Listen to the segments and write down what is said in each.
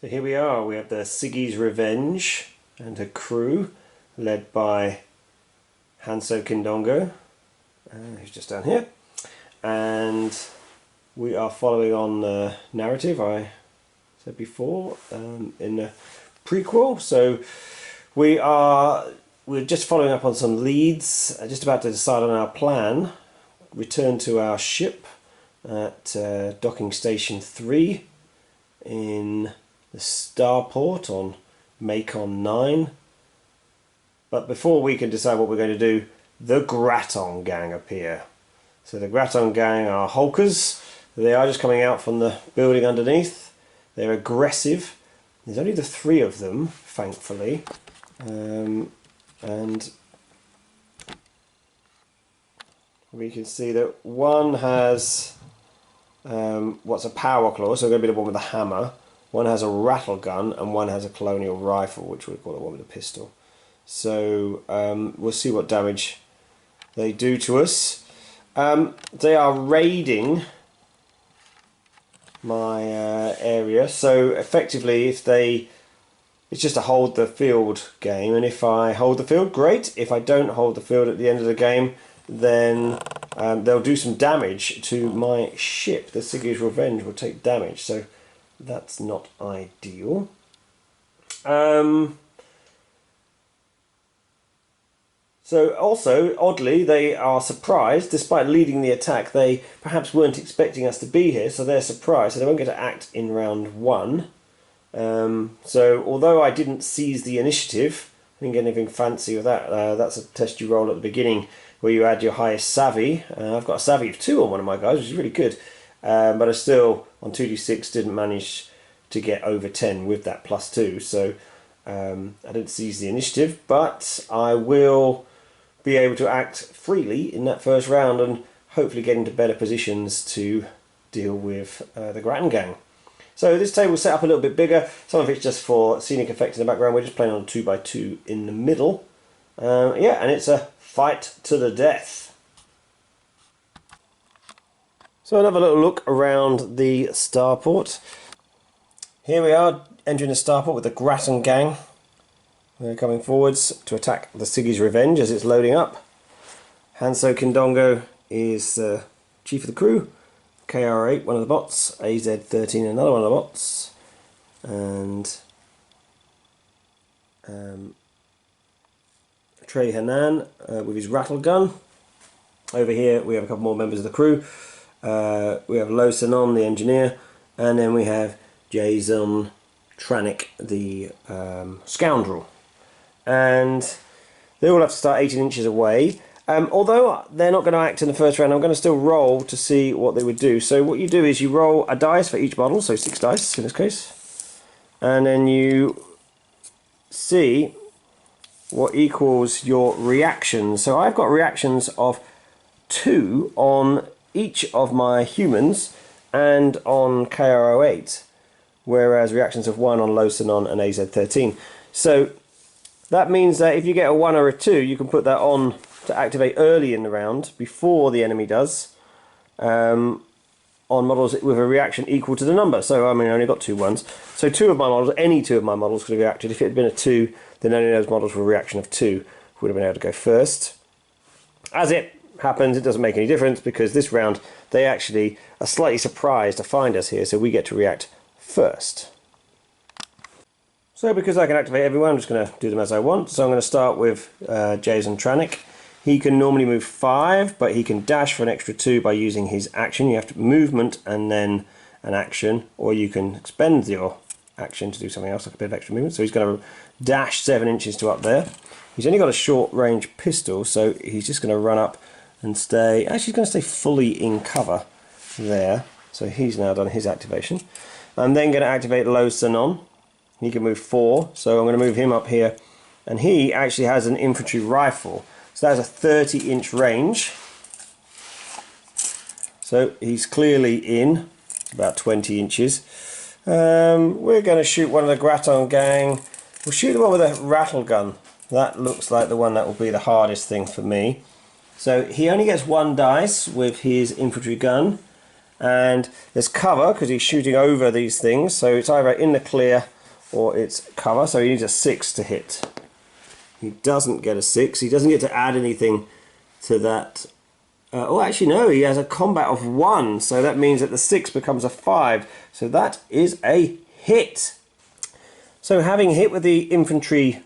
So here we are, we have the Sigi's Revenge and her crew, led by Hanso Kindongo, who's just down here. And we are following on the narrative I said before in the prequel. So we're just following up on some leads, just about to decide on our plan. Return to our ship at docking station 3 in the starport on Macon IX. But before we can decide what we're going to do, the Gratton Gang appear. So the Gratton Gang are hulkers. They are just coming out from the building underneath. They're aggressive. There's only the 3 of them, thankfully. And we can see that one has what's a power claw, so we're going to be the one with the hammer. One has a rattle gun, and one has a colonial rifle, which we'll call the one with the pistol. So we'll see what damage they do to us. They are raiding my area, so effectively it's just a hold the field game, and if I hold the field, great. If I don't hold the field at the end of the game, then they'll do some damage to my ship. The Sigi's Revenge will take damage, so that's not ideal. So also, oddly, they are surprised. Despite leading the attack, they perhaps weren't expecting us to be here, so they're surprised, so they won't get to act in round 1. So although I didn't seize the initiative, I didn't get anything fancy with that. That's a test you roll at the beginning where you add your highest savvy. I've got a savvy of 2 on one of my guys, which is really good. But I still, on 2d6, didn't manage to get over 10 with that +2. So I didn't seize the initiative, but I will be able to act freely in that first round and hopefully get into better positions to deal with the Gratton Gang. So this table's set up a little bit bigger. Some of it's just for scenic effects in the background. We're just playing on a 2x2 in the middle. Yeah, and it's a fight to the death. So another little look around the starport. Here we are, entering the starport with the Gratton Gang. They're coming forwards to attack the Sigi's Revenge as it's loading up. Hanso Kindongo is the chief of the crew. KR8, one of the bots. AZ13, another one of the bots. And Trey Hanan with his rattle gun. Over here we have a couple more members of the crew. We have Lo Sanon, the engineer, and then we have Jason Tranick, the scoundrel. And they all have to start 18 inches away. Although they're not going to act in the first round, I'm going to still roll to see what they would do. So what you do is you roll a dice for each model, so 6 dice in this case, and then you see what equals your reactions. So I've got reactions of 2 on each of my humans and on KR08, whereas reactions of 1 on Lo Sanon and AZ13. So that means that if you get a 1 or a 2, you can put that on to activate early in the round, before the enemy does, on models with a reaction equal to the number. So I mean, I only got 2 1s. So 2 of my models, any 2 of my models could have reacted. If it had been a 2, then only those models with a reaction of 2 would have been able to go first. As it happens, it doesn't make any difference, because this round they actually are slightly surprised to find us here, so we get to react first. So because I can activate everyone, I'm just going to do them as I want. So I'm going to start with Jason Tranick. He can normally move 5, but he can dash for an extra 2 by using his action. You have to movement and then an action, or you can expend your action to do something else, like a bit of extra movement. So he's going to dash 7 inches to up there. He's only got a short range pistol, so he's just going to run up and stay. Actually, he's going to stay fully in cover there. So he's now done his activation. I'm then going to activate Lo Sanon. He can move 4, so I'm going to move him up here. And he actually has an infantry rifle. So that's a 30-inch range. So he's clearly in, about 20 inches. We're going to shoot one of the Gratton Gang. We'll shoot the one with a rattle gun. That looks like the one that will be the hardest thing for me. So he only gets 1 dice with his infantry gun. And there's cover because he's shooting over these things. So it's either in the clear or it's cover, so he needs a 6 to hit. He doesn't get a 6. He doesn't get to add anything to that. Oh, actually no, he has a combat of 1, so that means that the 6 becomes a 5. So that is a hit. So having hit with the infantry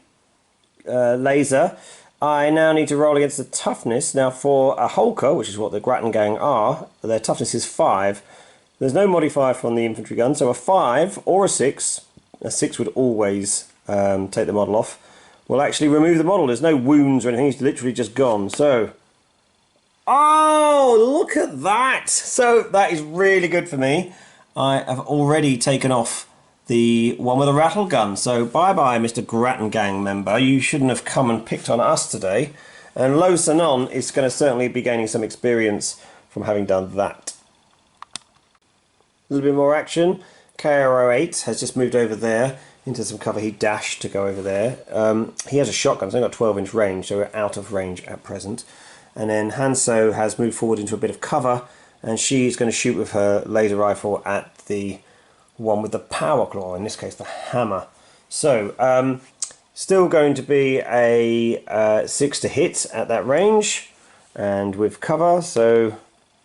laser, I now need to roll against the toughness. Now for a Hulker, which is what the Gratton Gang are, their toughness is 5. There's no modifier from the infantry gun, so a 5 or a 6 would always take the model off, will actually remove the model. There's no wounds or anything, he's literally just gone. So, oh, look at that! So that is really good for me. I have already taken off the one with a rattle gun. So bye-bye, Mr. Gratton Gang member. You shouldn't have come and picked on us today. And Lo Sanon is going to certainly be gaining some experience from having done that. A little bit more action. KRO8 has just moved over there into some cover. He dashed to go over there. He has a shotgun, so he's got 12-inch range, so we're out of range at present. And then Hanso has moved forward into a bit of cover, and she's going to shoot with her laser rifle at the one with the power claw, in this case the hammer. So still going to be a 6 to hit at that range, and with cover. So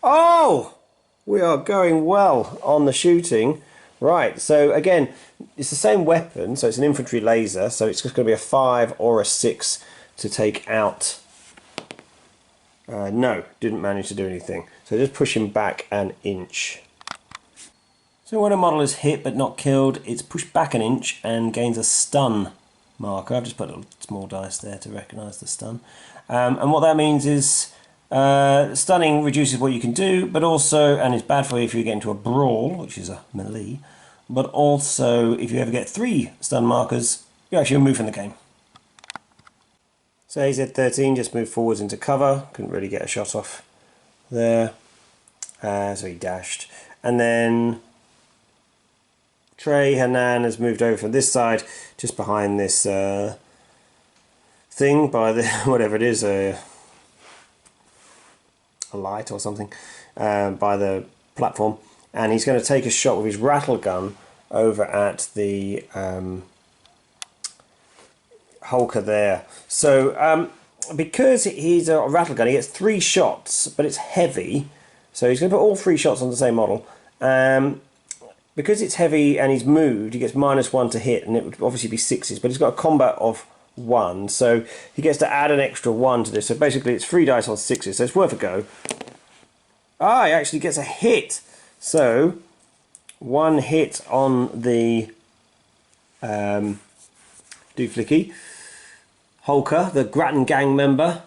oh, we are going well on the shooting. Right, so again, it's the same weapon, so it's an infantry laser, so it's just going to be a 5 or a 6 to take out. No, didn't manage to do anything. So just push him back an inch. So when a model is hit but not killed, it's pushed back an inch and gains a stun marker. I've just put a small dice there to recognise the stun. And what that means is stunning reduces what you can do, but also, and it's bad for you if you get into a brawl, which is a melee, but also if you ever get 3 stun markers, you actually remove from the game. So AZ-13 just moved forwards into cover, couldn't really get a shot off there, so he dashed. And then Trey Hernan has moved over from this side, just behind this thing by the, whatever it is, a light or something, by the platform, and he's going to take a shot with his rattle gun over at the Hulker there. So because he's a rattle gun, he gets 3 shots, but it's heavy, so he's going to put all 3 shots on the same model. Because it's heavy and he's moved, he gets -1 to hit, and it would obviously be 6s, but he's got a combat of 1, so he gets to add an extra 1 to this. So basically it's 3 dice on 6s, so it's worth a go. Ah, he actually gets a hit. So 1 hit on the Dooflicky Hulker, the Gratton Gang member.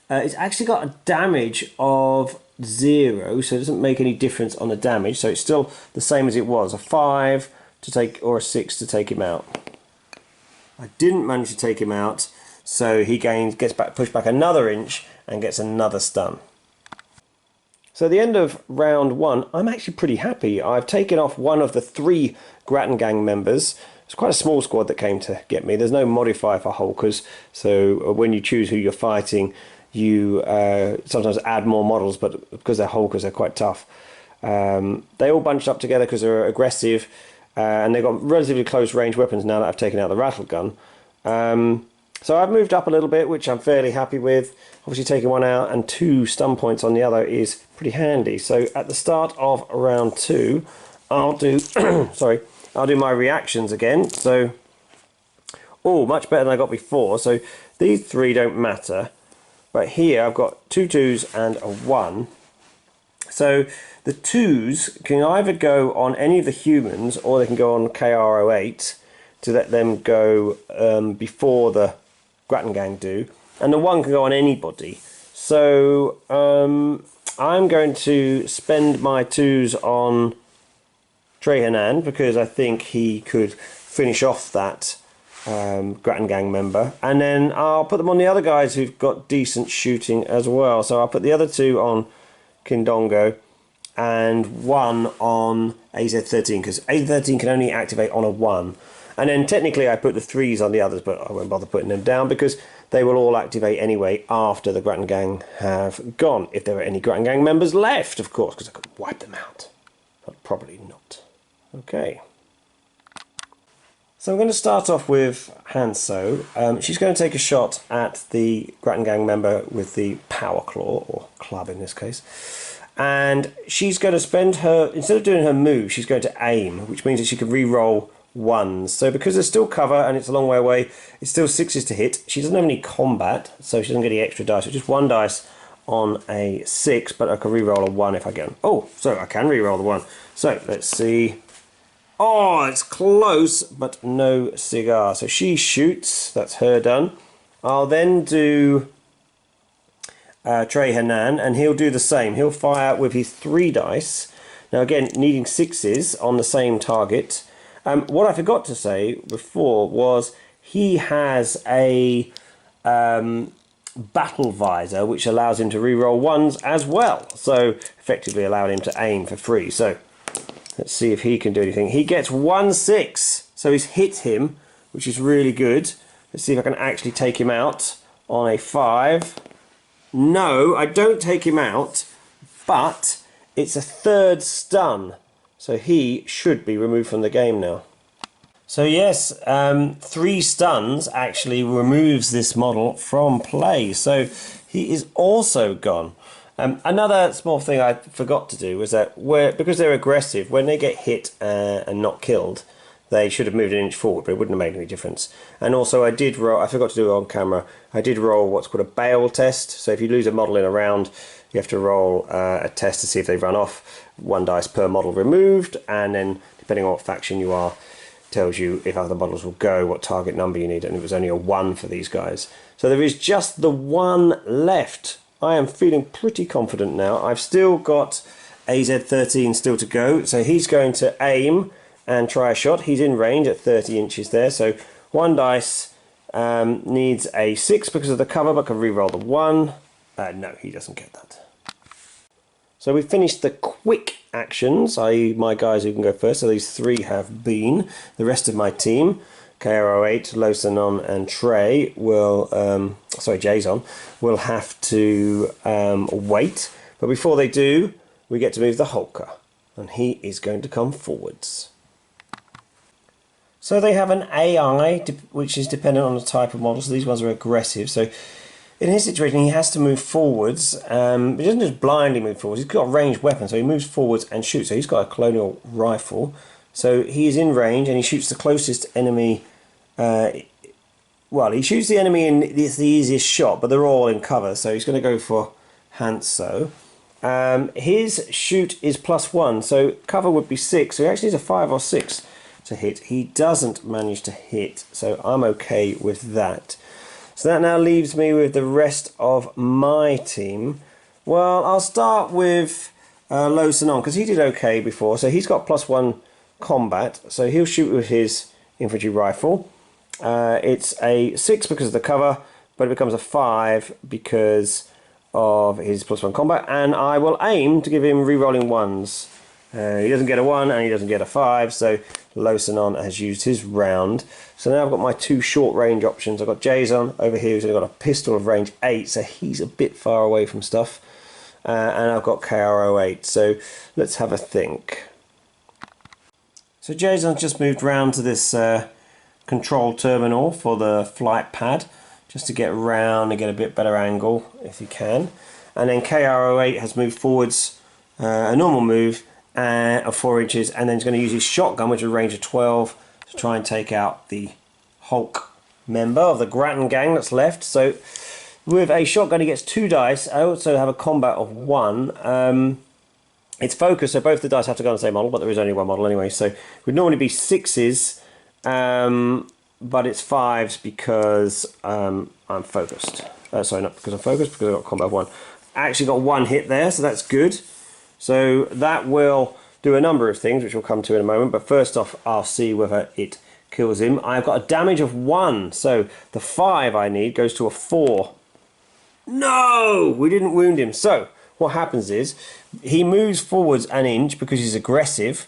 It's actually got a damage of 0, so it doesn't make any difference on the damage, so it's still the same as it was, a 5 to take or a 6 to take him out. I didn't manage to take him out, so he gets pushed back another inch and gets another stun. So at the end of round 1, I'm actually pretty happy. I've taken off one of the 3 Gratton Gang members. It's quite a small squad that came to get me. There's no modifier for Hulkers, so when you choose who you're fighting, you sometimes add more models, but because they're Hulkers, they're quite tough. They all bunched up together because they're aggressive, and they've got relatively close range weapons now that I've taken out the rattle gun. So I've moved up a little bit, which I'm fairly happy with. Obviously taking 1 out and 2 stun points on the other is pretty handy. So at the start of round 2, I'll do sorry, I'll do my reactions again. So, oh, much better than I got before. So these 3 don't matter. But here I've got 2 2s and a 1. So the 2s can either go on any of the humans, or they can go on KRO8 to let them go before the Gratton Gang do. And the 1 can go on anybody. So I'm going to spend my 2s on Trey Hernan, because I think he could finish off that Gratton Gang member, and then I'll put them on the other guys who've got decent shooting as well. So I'll put the other 2 on Kindongo and 1 on AZ-13, because AZ-13 can only activate on a 1, and then technically I put the 3s on the others, but I won't bother putting them down because they will all activate anyway after the Gratton Gang have gone, if there are any Gratton Gang members left, of course, because I could wipe them out, but probably not. Okay. So I'm going to start off with Hanso. She's going to take a shot at the Gratton Gang member with the Power Claw, or club in this case. And she's going to spend her, instead of doing her move, she's going to aim, which means that she can re-roll ones. So because there's still cover and it's a long way away, it's still sixes to hit. She doesn't have any combat, so she doesn't get any extra dice. It's just one dice on a 6, but I can re-roll a 1 if I get one. Oh, so I can re-roll the 1. So let's see. Oh, it's close, but no cigar. So she shoots. That's her done. I'll then do Trey Hernan, and he'll do the same. He'll fire with his 3 dice. Now again, needing 6s on the same target. What I forgot to say before was he has a battle visor, which allows him to re-roll 1s as well. So effectively allowing him to aim for free. So let's see if he can do anything. He gets 1-6, so he's hit him, which is really good. Let's see if I can actually take him out on a 5. No, I don't take him out, but it's a 3rd stun, so he should be removed from the game now. So yes, 3 stuns actually removes this model from play, so he is also gone. Another small thing I forgot to do was that because they're aggressive, when they get hit and not killed, they should have moved an inch forward, but it wouldn't have made any difference. And also I did roll, I forgot to do it on camera, I did roll what's called a bail test. So if you lose a model in a round, you have to roll a test to see if they run off. 1 dice per model removed, and then depending on what faction you are, tells you if other models will go, what target number you need, and it was only a 1 for these guys. So there is just the 1 left. I am feeling pretty confident now. I've still got AZ13 still to go, so he's going to aim and try a shot. He's in range at 30 inches there, so 1 dice needs a 6 because of the cover, but can re-roll the 1. No, he doesn't get that. So we've finished the quick actions, i.e. my guys who can go first, so these 3 have been. The rest of my team, KR08, Losanon and Trey will, Jason, will have to wait. But before they do, we get to move the Hulker, and he is going to come forwards. So they have an AI, which is dependent on the type of model, so these ones are aggressive. So in his situation, he has to move forwards. He doesn't just blindly move forwards. He's got a ranged weapon, so he moves forwards and shoots. So he's got a colonial rifle. So he is in range, and he shoots the closest enemy. Well, he shoots the enemy, and it's the easiest shot, but they're all in cover. So he's going to go for Hanso. His shoot is +1, so cover would be 6. So he actually needs a 5 or 6 to hit. He doesn't manage to hit, so I'm okay with that. So that now leaves me with the rest of my team. Well, I'll start with Losanon, because he did okay before. So he's got +1 combat, so he'll shoot with his infantry rifle. It's a 6 because of the cover, but it becomes a 5 because of his +1 combat, and I will aim to give him re-rolling 1s. He doesn't get a 1 and he doesn't get a 5, so Losanon has used his round. So now I've got my 2 short range options. I've got Jason over here who's only got a pistol of range 8, so he's a bit far away from stuff. And I've got KR08, so let's have a think. So Jason's just moved round to this control terminal for the flight pad, just to get round and get a bit better angle if you can. And then KR08 has moved forwards a normal move of 4 inches, and then he's going to use his shotgun, which is a range of 12, to try and take out the Hulk member of the Gratton Gang that's left. So with a shotgun he gets 2 dice. I also have a combat of 1. It's focused, so both the dice have to go on the same model, but there is only 1 model anyway, so it would normally be 6s, but it's 5s because I'm focused. Sorry, not because I'm focused, because I've got combat of 1. I actually got 1 hit there, so that's good. So that will do a number of things, which we'll come to in a moment. But first off, I'll see whether it kills him. I've got a damage of 1, so the 5 I need goes to a 4. No! We didn't wound him. So what happens is he moves forwards an inch because he's aggressive.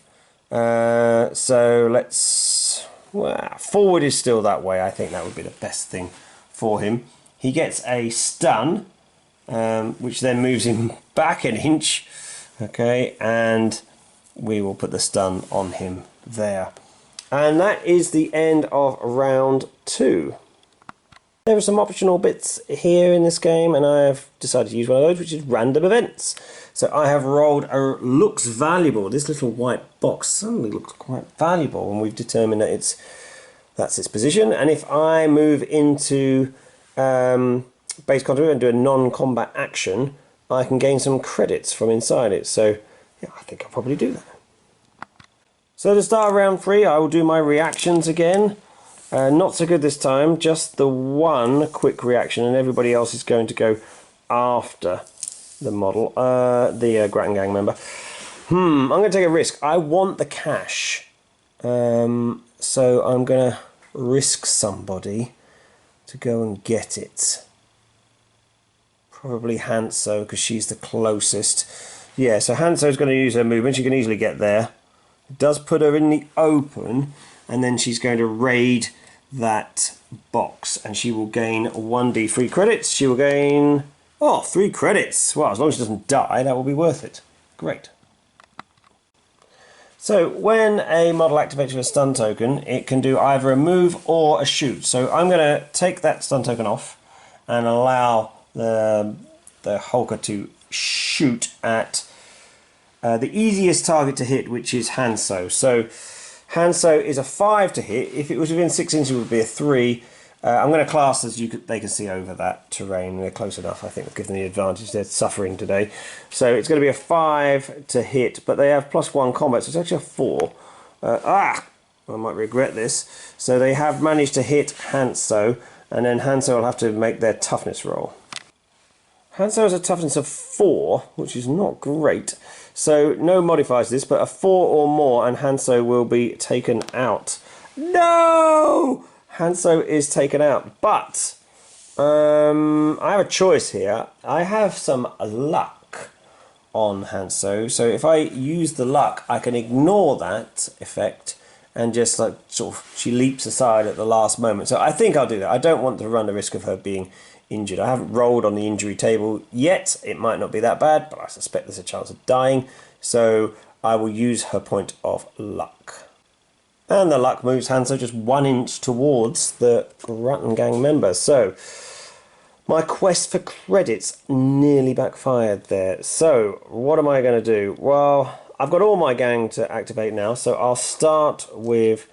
So let's... Well, forward is still that way. I think that would be the best thing for him. He gets a stun, which then moves him back an inch. Okay, and we will put the stun on him there. And that is the end of round 2. There are some optional bits here in this game, and I have decided to use one of those, which is random events. So I have rolled a looks valuable. This little white box suddenly looks quite valuable, and we've determined that that's its position. And if I move into base content and do a non-combat action, I can gain some credits from inside it. So yeah, I think I'll probably do that. So to start round 3, I will do my reactions again. Not so good this time, just the one quick reaction, and everybody else is going to go after the model, the Gratton Gang member. I'm going to take a risk. I want the cash, so I'm going to risk somebody to go and get it. Probably Hanso, because she's the closest. Yeah, so Hanso's going to use her movement. She can easily get there. It does put her in the open, and then she's going to raid that box, and she will gain 1d3 credits. She will gain 3 credits. Well, as long as she doesn't die, that will be worth it. Great. So when a model activates with a stun token, it can do either a move or a shoot. So I'm going to take that stun token off and allow the Hulker to shoot at the easiest target to hit, which is Hanso. So Hanso is a 5 to hit. If it was within 6 inches, it would be a 3. I'm going to class as they can see over that terrain. They're close enough. I think we'll give them the advantage. They're suffering today. So it's going to be a 5 to hit, but they have +1 combat, so it's actually a 4. I might regret this. So they have managed to hit Hanso, and then Hanso will have to make their toughness roll. Hanso has a toughness of 4, which is not great. So no modifiers to this, but a 4 or more and Hanso will be taken out. No! Hanso is taken out, but I have a choice here. I have some luck on Hanso, so if I use the luck, I can ignore that effect and just like she leaps aside at the last moment. So I think I'll do that. I don't want to run the risk of her being injured. I haven't rolled on the injury table yet. It might not be that bad, but I suspect there's a chance of dying. So I will use her point of luck. And the luck moves Hanso just 1 inch towards the Gratton Gang member. So my quest for credits nearly backfired there. So what am I going to do? Well, I've got all my gang to activate now. So I'll start with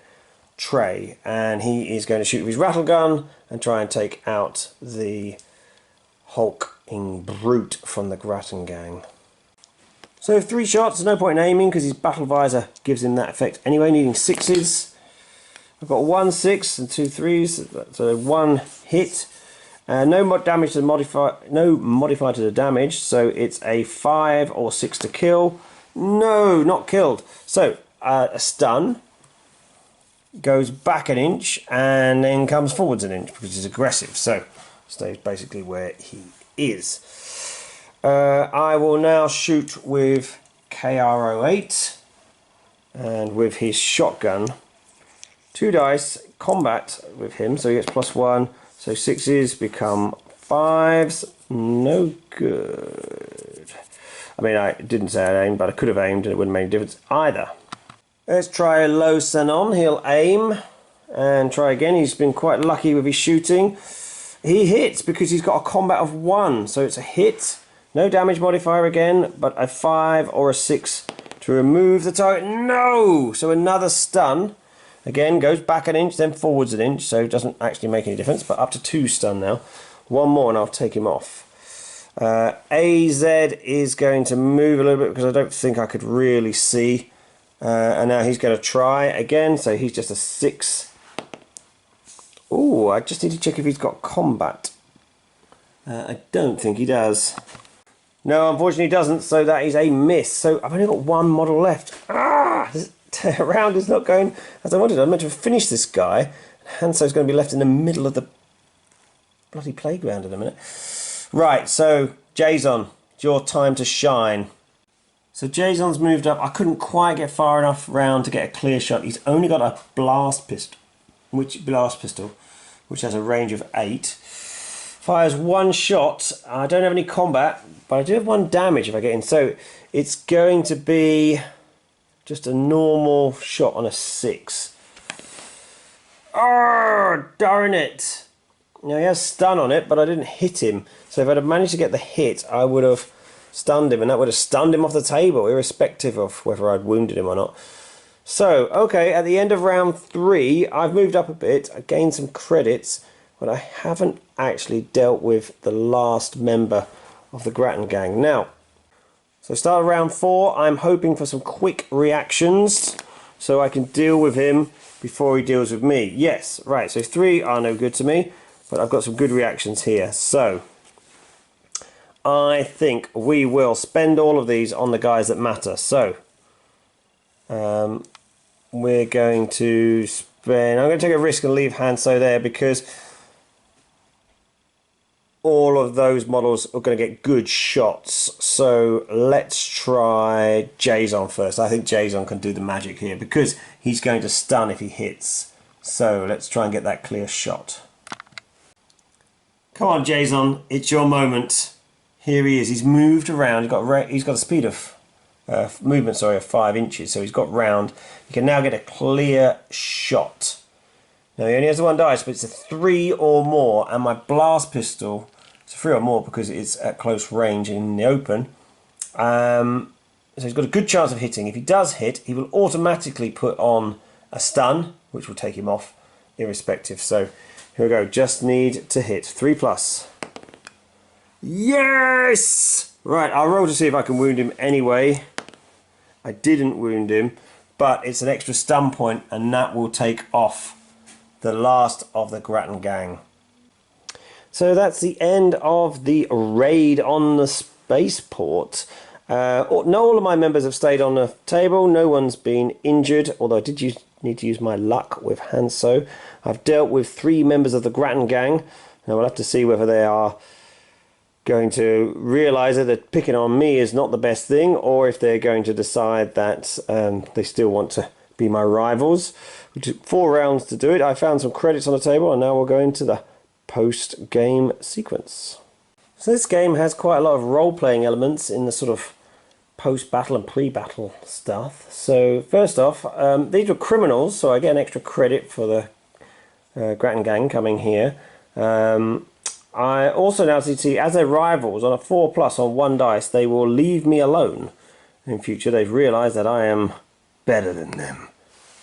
Trey, and he is going to shoot with his rattle gun and try and take out the hulking brute from the Gratton Gang. So 3 shots, there's no point in aiming because his battle visor gives him that effect anyway, needing 6s. I've got 1 6 and 2 3s, so 1 hit. No damage to the modifier, no modifier to the damage, so it's a 5 or 6 to kill. No, not killed. So a stun, goes back 1 inch and then comes forwards 1 inch because he's aggressive, so stays basically where he is. I will now shoot with KR08 and with his shotgun. 2 dice, combat with him, so he gets +1, so 6s become 5s. No good. I mean, I didn't say I aimed, but I could have aimed and it wouldn't make a difference either. Let's try a low Sanon. He'll aim and try again. He's been quite lucky with his shooting. He hits because he's got a combat of 1, so it's a hit. No damage modifier again, but a 5 or a 6 to remove the target. No! So another stun. Again, goes back 1 inch, then forwards 1 inch, so it doesn't actually make any difference, but up to 2 stun now. 1 more and I'll take him off. AZ is going to move a little bit because I don't think I could really see. And now he's going to try again, so he's just a 6. Oh, I just need to check if he's got combat. I don't think he does. No, unfortunately he doesn't, so that is a miss. So I've only got 1 model left. This round is not going as I wanted. I meant to finish this guy. Hanso's going to be left in the middle of the bloody playground in a minute. Right, so Jason, it's your time to shine. So Jason's moved up. I couldn't quite get far enough round to get a clear shot. He's only got a blast pistol, which has a range of 8. Fires 1 shot. I don't have any combat, but I do have 1 damage if I get in. So it's going to be just a normal shot on a 6. Oh, darn it. Now he has stun on it, but I didn't hit him. So if I'd have managed to get the hit, I would have stunned him, and that would have stunned him off the table, irrespective of whether I'd wounded him or not. So, okay, at the end of round 3, I've moved up a bit. I gained some credits, but I haven't actually dealt with the last member of the Gratton Gang. Now, so start of round 4, I'm hoping for some quick reactions so I can deal with him before he deals with me. Yes, right, so 3 are no good to me, but I've got some good reactions here. So, I think we will spend all of these on the guys that matter. So, we're going to spend... I'm going to take a risk and leave Hanso there because all of those models are going to get good shots. So let's try Jason first. I think Jason can do the magic here because he's going to stun if he hits. So let's try and get that clear shot. Come on, Jason, it's your moment. Here he is. He's moved around. He's got a speed of movement, sorry, of 5 inches. So he's got round. He can now get a clear shot. Now he only has the 1 dice, but it's a 3 or more, and my blast pistol. It's a 3 or more because it's at close range in the open. So he's got a good chance of hitting. If he does hit, he will automatically put on a stun, which will take him off, irrespective. So here we go. Just need to hit 3+. Yes! Right, I'll roll to see if I can wound him anyway. I didn't wound him, but it's an extra stun point, and that will take off the last of the Gratton Gang. So that's the end of the raid on the spaceport. All of my members have stayed on the table. No one's been injured, although I did need to use my luck with Hanso. I've dealt with 3 members of the Gratton Gang. Now we'll have to see whether they are going to realise that picking on me is not the best thing, or if they're going to decide that they still want to be my rivals. We took 4 rounds to do it. I found some credits on the table, and now we'll go into the post-game sequence. So this game has quite a lot of role-playing elements in the sort of post-battle and pre-battle stuff. So first off, these were criminals, so I get an extra credit for the Gratton Gang coming here. I also now see, as their rivals, on a 4+ on 1 dice, they will leave me alone. In future, they've realised that I am better than them.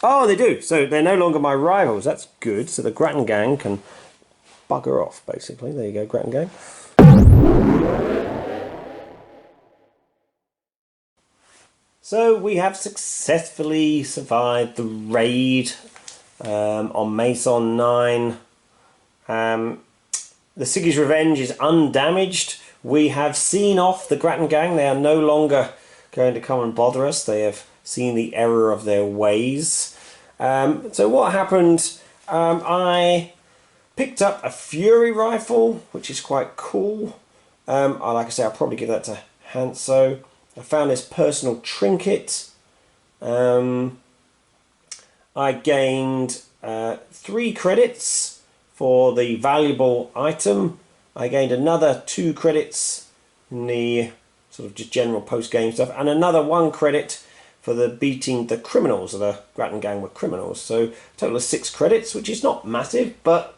Oh, they do! So they're no longer my rivals. That's good. So the Gratton Gang can bugger off, basically. There you go, Gratton Gang. So we have successfully survived the raid on Macon IX. The Sigi's Revenge is undamaged. We have seen off the Gratton Gang. They are no longer going to come and bother us. They have seen the error of their ways. So what happened? I picked up a Fury rifle, which is quite cool. Like I say, I'll probably give that to Hanso. I found this personal trinket. I gained 3 credits for the valuable item. I gained another 2 credits in the sort of just general post-game stuff, and another 1 credit for the beating the criminals. The Gratton Gang were criminals, so a total of 6 credits, which is not massive, but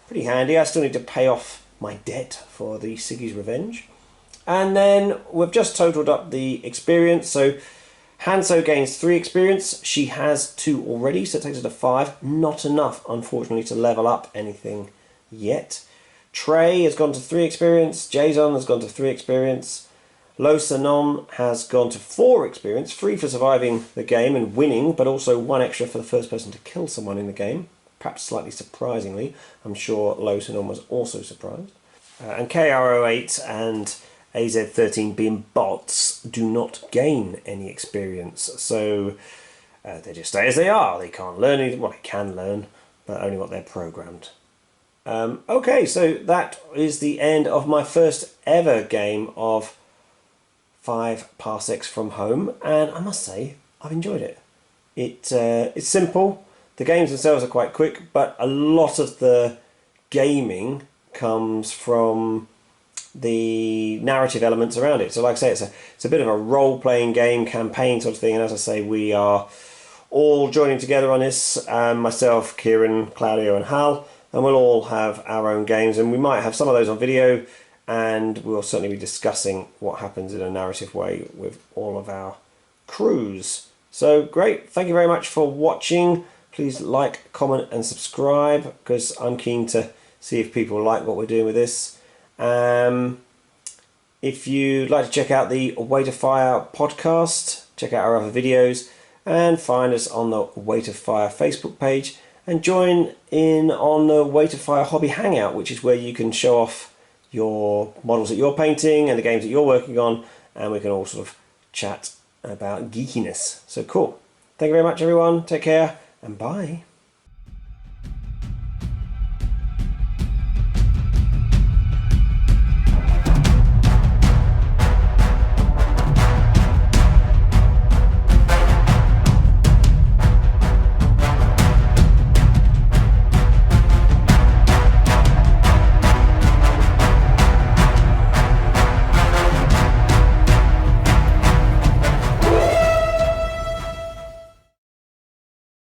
pretty handy. I still need to pay off my debt for the Sigi's Revenge. And then we've just totaled up the experience. So Hanso gains 3 experience. She has 2 already, so it takes her to 5. Not enough, unfortunately, to level up anything yet. Trey has gone to 3 experience. Jason has gone to 3 experience. Lo Sanon has gone to 4 experience. 3 for surviving the game and winning, but also 1 extra for the first person to kill someone in the game. Perhaps slightly surprisingly. I'm sure Lo Sanon was also surprised. And KR08 and AZ13 being bots do not gain any experience, so they just stay as they are. They can't learn anything. Well, they can learn, but only what they're programmed. Okay, so that is the end of my first ever game of 5 Parsecs From Home, and I must say I've enjoyed it. It's simple. The games themselves are quite quick, but a lot of the gaming comes from the narrative elements around it. So like I say, it's a bit of a role-playing game, campaign sort of thing, and as I say, we are all joining together on this, myself, Ciaran, Claudio and Hal, and we'll all have our own games, and we might have some of those on video, and we'll certainly be discussing what happens in a narrative way with all of our crews. So great, thank you very much for watching. Please like, comment and subscribe, because I'm keen to see if people like what we're doing with this. If you'd like to check out the Way to Fire podcast, check out our other videos, and find us on the Way to Fire Facebook page, and join in on the Way to Fire Hobby Hangout, which is where you can show off your models that you're painting and the games that you're working on, and we can all sort of chat about geekiness. So cool. Thank you very much, everyone. Take care, and bye.